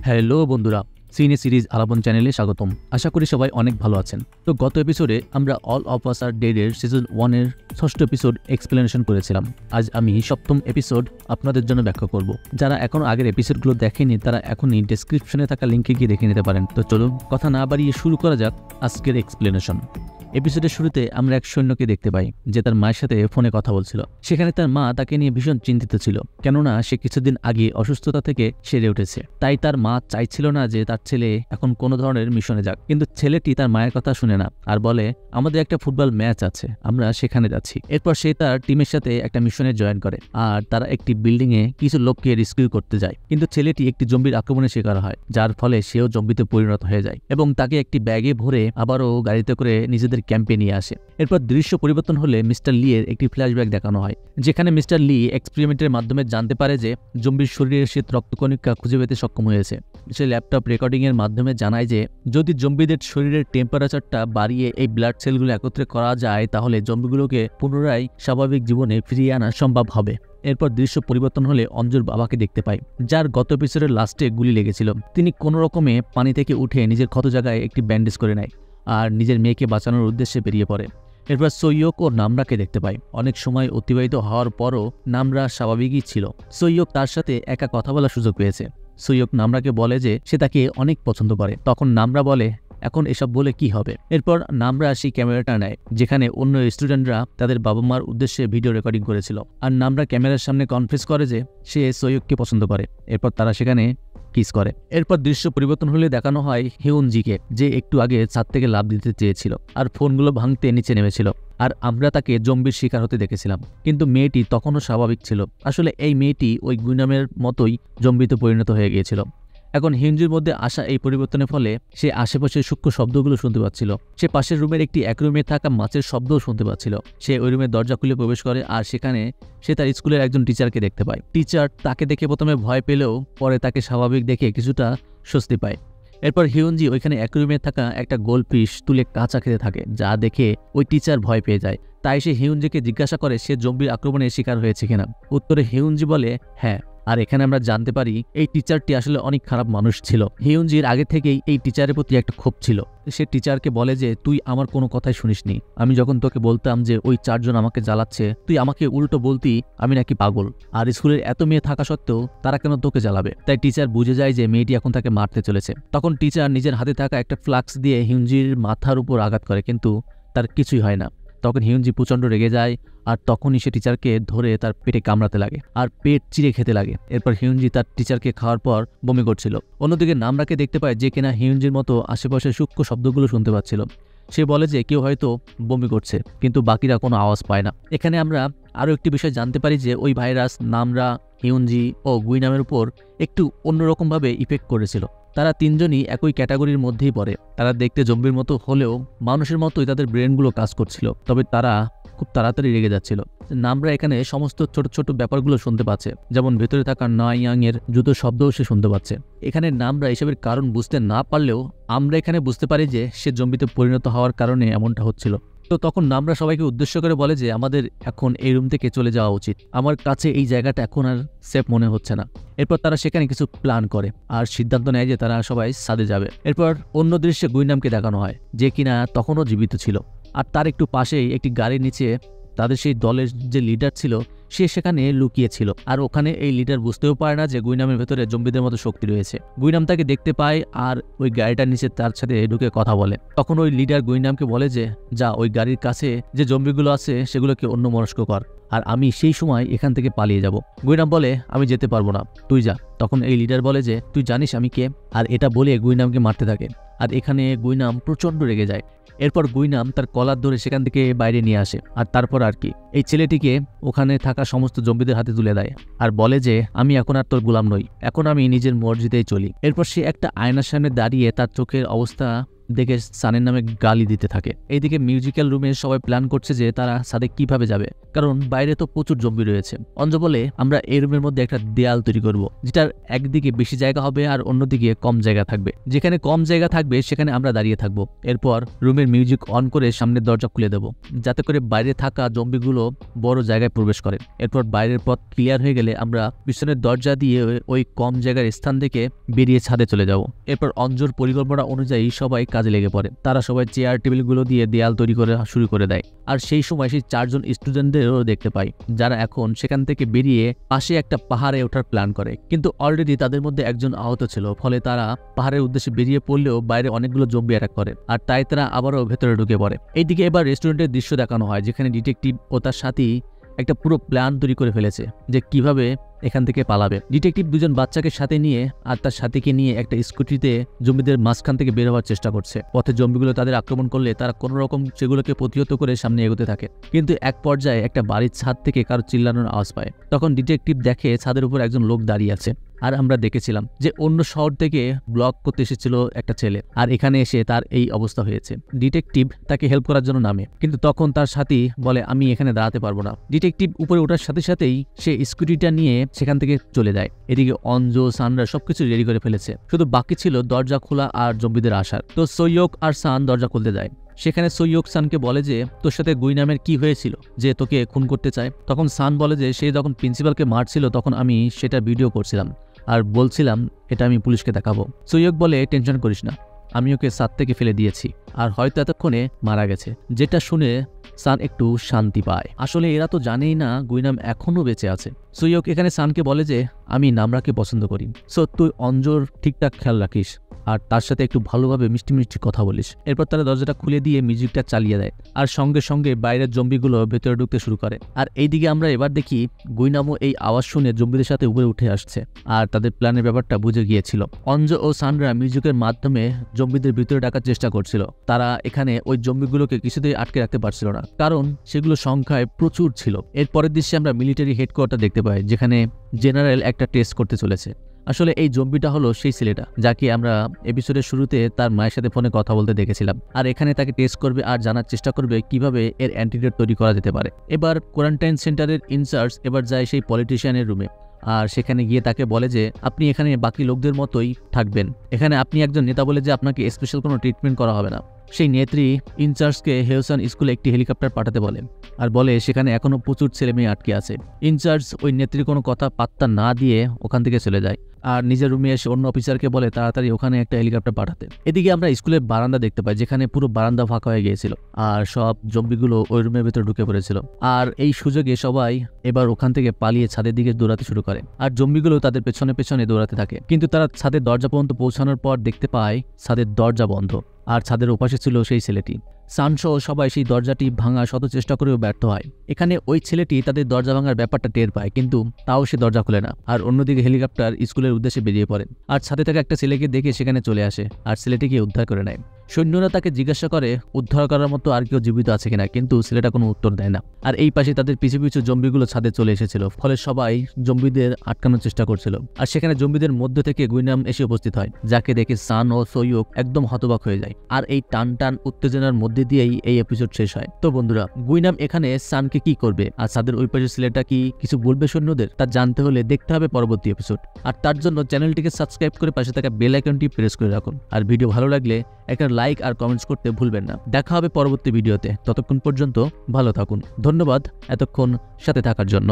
Hello বন্ধুরা, সিনে series আলাপন চ্যানেলে স্বাগতম। আশা করি সবাই অনেক ভালো আছেন। তো গত এপিসোডে আমরা all of us are dead এর সিজন 1 এর 6ষ্ঠ এপিসোড এক্সপ্লেনেশন করেছিলাম। আজ আমি 7ম এপিসোড আপনাদের জন্য ব্যাখ্যা করব। যারা এখনো আগের এপিসোডগুলো দেখেনি তারা এখনই ডেসক্রিপশনে থাকা লিংকে গিয়ে দেখে নিতে পারেন। তো চলুন কথা না বাড়িয়ে শুরু করা যাক আজকের এক্সপ্লেনেশন। এপিসোডের শুরুতে আমরা এক সৈন্যকে দেখতে পাই যে তার মায়ের সাথে ফোনে কথা বলছিল। সেখানে তার মা তাকে নিয়ে ভীষণ চিন্তিত ছিল, কেননা সে কিছুদিন আগে অসুস্থতা থেকে সেরে উঠেছে। তাই তার মা চাইছিল না যে তার ছেলে এখন কোনো ধরনের মিশনে যাক। কিন্তু ছেলেটি তার মায়ের কথা শুনে না আর বলে, আমাদের একটা ফুটবল ম্যাচ আছে, আমরা সেখানে যাচ্ছি। এরপর সে তার টিমের সাথে একটা মিশনে জয়েন করে আর তারা একটি বিল্ডিং এ কিছু লোককে রেস্কিউ করতে যায়। কিন্তু ছেলেটি একটি জম্বির আক্রমণের শিকার হয়, যার ফলে সেও জম্বিতে পরিণত হয়ে যায় এবং তাকে একটি ব্যাগে ভরে আবারও গাড়িতে করে নিজেদের ক্যাম্পে নিয়ে আসে। এরপর দৃশ্য পরিবর্তন হলে মিস্টার লি এর একটি ফ্ল্যাশব্যাক দেখানো হয়, যেখানে মিস্টার লি এক্সপেরিমেন্টের মাধ্যমে জানতে পারে যে জম্বির শরীরের শীত রক্তকণিকা খুঁজে পেতে সক্ষম হয়েছে। সে ল্যাপটপ রেকর্ডিং এর মাধ্যমে জানায় যে যদি জম্বিদের শরীরের টেম্পারেচারটা বাড়িয়ে এই ব্লাড সেলগুলো একত্রে করা যায় তাহলে জম্বিগুলোকে পুনরায় স্বাভাবিক জীবনে ফিরিয়ে আনা সম্ভব হবে। এরপর দৃশ্য পরিবর্তন হলে অঞ্জুর বাবাকে দেখতে পাই, যার গত এপিসোডের লাস্টে গুলি লেগেছিল। তিনি কোনো রকমে পানি থেকে উঠে নিজের ক্ষত জায়গায় একটি ব্যান্ডেজ করে নেয় আর নিজের মেয়েকে বাঁচানোর উদ্দেশ্যে বেরিয়ে পড়ে। এরপর সৈয়ক ও নামরাকে দেখতে পাই। অনেক সময় অতিবাহিত হওয়ার পরও নামরা স্বাভাবিকই ছিল। সৈয়ক তার সাথে একা কথা বলার সুযোগ পেয়েছে। সৈয়ক নামরাকে বলে যে সে তাকে অনেক পছন্দ করে। তখন নামরা বলে, এখন এসব বলে কি হবে। এরপর নামরা সেই ক্যামেরাটা নেয় যেখানে অন্য স্টুডেন্টরা তাদের বাবা মার উদ্দেশ্যে ভিডিও রেকর্ডিং করেছিল, আর নামরা ক্যামেরার সামনে কনফেস করে যে সে সৈয়ককে পছন্দ করে। এরপর তারা সেখানে কিস করে। এরপর দৃশ্য পরিবর্তন হলে দেখানো হয় হিউনজিকে, যে একটু আগে ছাদ থেকে লাফ দিতে চেয়েছিল আর ফোনগুলো ভাঙতে নিচে নেমেছিল, আর আমরা তাকে জম্বির শিকার হতে দেখেছিলাম। কিন্তু মেয়েটি তখনও স্বাভাবিক ছিল। আসলে এই মেয়েটি ওই গুইনামের মতোই জম্বিতে পরিণত হয়ে গিয়েছিল। এখন হিউনজির মধ্যে আসা এই পরিবর্তনের ফলে সে আশেপাশের সূক্ষ্ম শব্দগুলো শুনতে পাচ্ছিল। সে পাশের রুমের একটি এক রুমে থাকা মাছের শব্দও শুনতে পাচ্ছিল। সে ওই রুমের দরজা খুলে প্রবেশ করে আর সেখানে সে তার স্কুলের একজন টিচারকে দেখতে পায়। টিচার তাকে দেখে প্রথমে ভয় পেলেও পরে তাকে স্বাভাবিক দেখে কিছুটা স্বস্তি পায়। এরপর হিউনজি ওইখানে এক রুমে থাকা একটা গোল্ডফিশ তুলে কাঁচা খেতে থাকে, যা দেখে ওই টিচার ভয় পেয়ে যায়। তাই সে হিউনজিকে জিজ্ঞাসা করে সে জম্বির আক্রমণের শিকার হয়েছে কিনা। উত্তরে হিউনজি বলে হ্যাঁ। আর এখানে আমরা জানতে পারি এই টিচারটি আসলে অনেক খারাপ মানুষ ছিল। হিউনজির আগে থেকেই এই টিচারের প্রতি একটা ক্ষোভ ছিল। সে টিচারকে বলে যে তুই আমার কোনো কথাই শুনিসনি। আমি যখন তোকে বলতাম যে ওই 4 জন আমাকে জ্বালাচ্ছে, তুই আমাকে উল্টো বলতি আমি নাকি পাগল। আর স্কুলের এত মেয়ে থাকা সত্ত্বেও তারা কেন তোকে জ্বালাবে। তাই টিচার বুঝে যায় যে মেয়েটি এখন তাকে মারতে চলেছে। তখন টিচার নিজের হাতে থাকা একটা ফ্লাক্স দিয়ে হিউনজির মাথার উপর আঘাত করে, কিন্তু তার কিছুই হয় না। তখন হিউনজি প্রচণ্ড রেগে যায় আর তখনই সে টিচারকে ধরে তার পেটে কামড়াতে লাগে আর পেট চিরে খেতে লাগে। এরপর হিউনজি তার টিচারকে খাওয়ার পর বমি করছিল। অন্যদিকে নামরাকে দেখতে পায় যে কিনা হিউনজির মতো আশেপাশে সূক্ষ্ম শব্দগুলো শুনতে পাচ্ছিল। সে বলে যে কেউ হয়তো বমি করছে, কিন্তু বাকিরা কোনো আওয়াজ পায় না। এখানে আমরা আরও একটি বিষয় জানতে পারি যে ওই ভাইরাস নামরা, হিউনজি ও গুইনামের উপর একটু অন্যরকমভাবে ইফেক্ট করেছিল। তারা তিনজনই একই ক্যাটাগরির মধ্যেই পড়ে। তারা দেখতে জম্বির মতো হলেও মানুষের মতোই তাদের ব্রেনগুলো কাজ করছিল, তবে তারা খুব তাড়াতাড়ি রেগে যাচ্ছিল। নামরা এখানে সমস্ত ছোট ছোট ব্যাপারগুলো শুনতে পাচ্ছে, যেমন ভেতরে থাকা নাইয়াং এর জুতো শব্দও সে শুনতে পাচ্ছে। এখানে নামরা এসবের কারণ বুঝতে না পারলেও আমরা এখানে বুঝতে পারি যে সে জম্বিতে পরিণত হওয়ার কারণে এমনটা হচ্ছিল। তো তখন নামরা সবাইকে উদ্দেশ্য করে বলে যে আমাদের এখন এই রুম থেকে চলে যাওয়া উচিত। আমার কাছে এই জায়গাটা এখন আর সেফ মনে হচ্ছে না। এরপর তারা সেখানে কিছু প্ল্যান করে আর সিদ্ধান্ত নেয় যে তারা সবাই ছাদে যাবে। এরপর অন্য দৃশ্যে গুইনামকে দেখানো হয়, যে কিনা তখনও জীবিত ছিল। আর তার একটু পাশেই একটি গাড়ির নিচে তাদের সেই দলের যে লিডার ছিল সে সেখানে লুকিয়েছিল। আর ওখানে এই লিডার বুঝতেও পারে না যে গুইনামের ভেতরে জম্বিদের মতো শক্তি রয়েছে। গুইনাম তাকে দেখতে পায় আর ওই গাড়িটার নিচে তার সাথে ঢুকে কথা বলে। তখন ওই লিডার গুইনামকে বলে যে যা ওই গাড়ির কাছে যে জম্বিগুলো আছে সেগুলোকে অন্যমনস্ক কর, আর আমি সেই সময় এখান থেকে পালিয়ে যাব। গুইনাম বলে আমি যেতে পারবো না, তুই যা। তখন এই লিডার বলে যে তুই জানিস আমি কে, আর এটা বলে গুইনামকে মারতে থাকে। আর এখানে গুইনাম প্রচণ্ড রেগে যায়। এরপর গুইনাম তার কলার ধরে সেখান থেকে বাইরে নিয়ে আসে আর তারপর আর কি এই ছেলেটিকে ওখানে থাকা সমস্ত জম্বিদের হাতে তুলে দেয় আর বলে যে আমি এখন আর তোর গোলাম নই, এখন আমি নিজের মর্জিতেই চলি। এরপর সে একটা আয়নার সামনে দাঁড়িয়ে তার চোখের অবস্থা দেখে সানের নামে গালি দিতে থাকে। এইদিকে মিউজিক্যাল রুমে সবাই প্ল্যান করছে যে তারা ছাদে কিভাবে যাবে, কারণ বাইরে তো প্রচুর জম্বি রয়েছে। অঞ্জ বলে আমরা এই রুমের মধ্যে একটা দেয়াল তৈরি করব, যেটার একদিকে বেশি জায়গা হবে আর অন্যদিকে কম জায়গা থাকবে। যেখানে কম জায়গা থাকবে সেখানে আমরা দাঁড়িয়ে থাকবো। এরপর রুমের মিউজিক অন করে সামনের দরজা খুলে দেব, যাতে করে বাইরে থাকা জম্বিগুলো বড় জায়গায় প্রবেশ করে। এরপর বাইরের পথ ক্লিয়ার হয়ে গেলে আমরা পিছনের দরজা দিয়ে ওই কম জায়গার স্থান থেকে বেরিয়ে ছাদে চলে যাব। এরপর অঞ্জর পরিকল্পনা অনুযায়ী সবাই কাজে লেগে পড়ে। তারা সবাই চেয়ার টেবিলগুলো দিয়ে দেয়াল তৈরি করে শুরু করে দেয়। আর সেই সময় সেই 4 জন স্টুডেন্টদেরও দেখতে পাই, যারা এখন সেখান থেকে বেরিয়ে পাশে একটা পাহাড়ে ওঠার প্ল্যান করে। কিন্তু অলরেডি তাদের মধ্যে একজন আহত ছিল, ফলে তারা পাহাড়ের উদ্দেশ্যে বেরিয়ে পড়লেও বাইরে অনেকগুলো জম্বি অ্যাটাক করে, আর তাই তারা আবারও ভেতরে ঢুকে পড়ে। এইদিকে এবার রেস্টুরেন্টের দৃশ্য দেখানো হয়, যেখানে ডিটেকটিভ ও তার সাথী একটা পুরো প্ল্যান তৈরি করে ফেলেছে যে কিভাবে এখান থেকে পালাবে। ডিটেকটিভ 2 জন বাচ্চাকে সাথে নিয়ে আর তার সাথীকে নিয়ে একটা স্কুটিতে জম্বিদের মাঝখান থেকে বের হওয়ার চেষ্টা করছে। পথে জম্বিগুলো তাদের আক্রমণ করলে তারা কোনো রকম সেগুলোকে প্রতিহত করে সামনে এগোতে থাকে। কিন্তু এক পর্যায়ে একটা বাড়ির ছাদ থেকে কারো চিল্লানোর আওয়াজ পায়। তখন ডিটেকটিভ দেখে ছাদের উপর একজন লোক দাঁড়িয়ে আছে। আর আমরা দেখেছিলাম যে অন্য শহর থেকে ব্লগ করতে এসেছিল একটা ছেলে, আর এখানে এসে তার এই অবস্থা হয়েছে। ডিটেকটিভ তাকে হেল্প করার জন্য নামে, কিন্তু তখন তার সাথী বলে আমি এখানে দাঁড়াতে পারবো না। ডিটেকটিভ উপরে ওঠার সাথে সাথেই সে স্কুটিটা নিয়ে সেখান থেকে চলে যায়। এদিকে অঞ্জ সানরা সবকিছু রেডি করে ফেলেছে, শুধু বাকি ছিল দরজা খোলা আর জম্বিদের আসার। তো সৈয়ক আর সান দরজা খুলতে যায়। সেখানে সৈয়ক সানকে বলে যে তোর সাথে গুইনামের কি হয়েছিল যে তোকে খুন করতে চায়। তখন সান বলে যে সে যখন প্রিন্সিপালকে মারছিল তখন আমি সেটা ভিডিও করছিলাম আর বলছিলাম এটা আমি পুলিশকে দেখাবো। সৈয়ক বলে টেনশন করিস না, আমি ওকে ছাদ থেকে ফেলে দিয়েছি আর হয়তো এতক্ষণে মারা গেছে। যেটা শুনে সান একটু শান্তি পায়। আসলে এরা তো জানেই না গুইনাম এখনো বেঁচে আছে। সৈয়ক এখানে সানকে বলে যে আমি নামরাকে পছন্দ করি, সো তুই অঞ্জর ঠিকঠাক খেয়াল রাখিস আর তার সাথে একটু ভালোভাবে মিষ্টি মিষ্টি কথা বলিস। এরপর তারা দরজাটা খুলে দিয়ে মিউজিকটা চালিয়ে দেয় আর সঙ্গে সঙ্গে বাইরের জম্বিগুলো ভেতরে ঢুকতে শুরু করে। আর এইদিকে আমরা এবার দেখি গুইনামও এই আওয়াজ শুনে জম্বিদের সাথে উপরে উঠে আসছে আর তাদের প্ল্যানের ব্যাপারটা বুঝে গিয়েছিল। অঞ্জ ও সানরা মিউজিকের মাধ্যমে জম্বিদের ভিতরে ডাকার চেষ্টা করছিল। তারা এখানে ওই জম্বিগুলোকে কিছুতেই আটকে রাখতে পারছিল না, কারণ সেগুলো সংখ্যায় প্রচুর ছিল। এর পরের দৃশ্যে আমরা মিলিটারি হেডকোয়ার্টার দেখতে পাই, যেখানে জেনারেল একটা টেস্ট করতে চলেছে। আসলে এই জম্বিটা হলো সেই ছেলেটা যাকে আমরা এপিসোডের শুরুতে তার মায়ের সাথে ফোনে কথা বলতে দেখেছিলাম। আর এখানে তাকে টেস্ট করবে আর জানার চেষ্টা করবে কিভাবে এর অ্যান্টিডোট তৈরি করা যেতে পারে। এবার কোয়ারেন্টাইন সেন্টারের ইনচার্জ এবার যায় সেই পলিটিশিয়ানের রুমে আর সেখানে গিয়ে তাকে বলে যে আপনি এখানে বাকি লোকদের মতোই থাকবেন, এখানে আপনি একজন নেতা বলে যে আপনাকে স্পেশাল কোনো ট্রিটমেন্ট করা হবে না। সেই নেত্রী ইনচার্জকে হেওসান স্কুলে একটি হেলিকপ্টার পাঠাতে বলেন আর বলে সেখানে এখনো প্রচুর ছেলে মেয়ে আটকে আছে। ইনচার্জ ওই নেত্রীর কোনো কথা পাত্তা না দিয়ে ওখান থেকে চলে যায় আর নিজের রুমে এসে অন্য অফিসারকে বলে তাড়াতাড়ি ওখানে একটা হেলিকপ্টার পাঠাতে। এদিকে আমরা স্কুলের বারান্দা দেখতে পাই, যেখানে পুরো বারান্দা ফাঁকা হয়ে গিয়েছিল আর সব জম্বিগুলো ওই রুমের ভেতরে ঢুকে পড়েছিল। আর এই সুযোগে সবাই এবার ওখান থেকে পালিয়ে ছাদের দিকে দৌড়াতে শুরু করে আর জম্বিগুলো তাদের পেছনে পেছনে দৌড়াতে থাকে। কিন্তু তারা ছাদের দরজা পর্যন্ত পৌঁছানোর পর দেখতে পায় ছাদের দরজা বন্ধ আর ছাদের ওপাশে ছিল সেই ছেলেটি। সানসহ সবাই সেই দরজাটি ভাঙার শত চেষ্টা করেও ব্যর্থ হয়। এখানে ওই ছেলেটি তাদের দরজা ভাঙার ব্যাপারটা টের পায়, কিন্তু তাও সে দরজা খুলে না। আর অন্যদিকে হেলিকপ্টার স্কুলের উদ্দেশ্যে বেরিয়ে পড়ে আর ছাদে থাকা একটা ছেলেকে দেখে সেখানে চলে আসে আর ছেলেটিকে উদ্ধার করে নেয়। সৈন্যরা তাকে জিজ্ঞাসা করে উদ্ধার করার মতো আর কেউ জীবিত আছে কিনা, কিন্তু ছেলেটা কোনো উত্তর দেয় না। আর এই পাশে তাদের পিছু পিছু জম্বিগুলো ছাদে চলে এসেছিল, ফলে সবাই জম্বিদের আটকানোর চেষ্টা করছিল। আর সেখানে জম্বিদের মধ্যে থেকে গুইনাম এসে উপস্থিত হয়, যাকে দেখে সান ও সৈয়ক একদম হতবাক হয়ে যায়। আর এই টান টান উত্তেজনার মধ্যে দিয়েই এই এপিসোড শেষ হয়। তো বন্ধুরা, গুইনাম এখানে সানকে কি করবে আর ছাদের ওই পাশের ছেলেটা কি কিছু বলবে সৈন্যদের, তা জানতে হলে দেখতে হবে পরবর্তী এপিসোড। আর তার জন্য চ্যানেলটিকে সাবস্ক্রাইব করে পাশে থাকা বেল আইকনটি প্রেস করে রাখুন। আর ভিডিও ভালো লাগলে একটা লাইক আর কমেন্টস করতে ভুলবেন না। দেখা হবে পরবর্তী ভিডিওতে, ততক্ষণ পর্যন্ত ভালো থাকুন। ধন্যবাদ এতক্ষণ সাথে থাকার জন্য।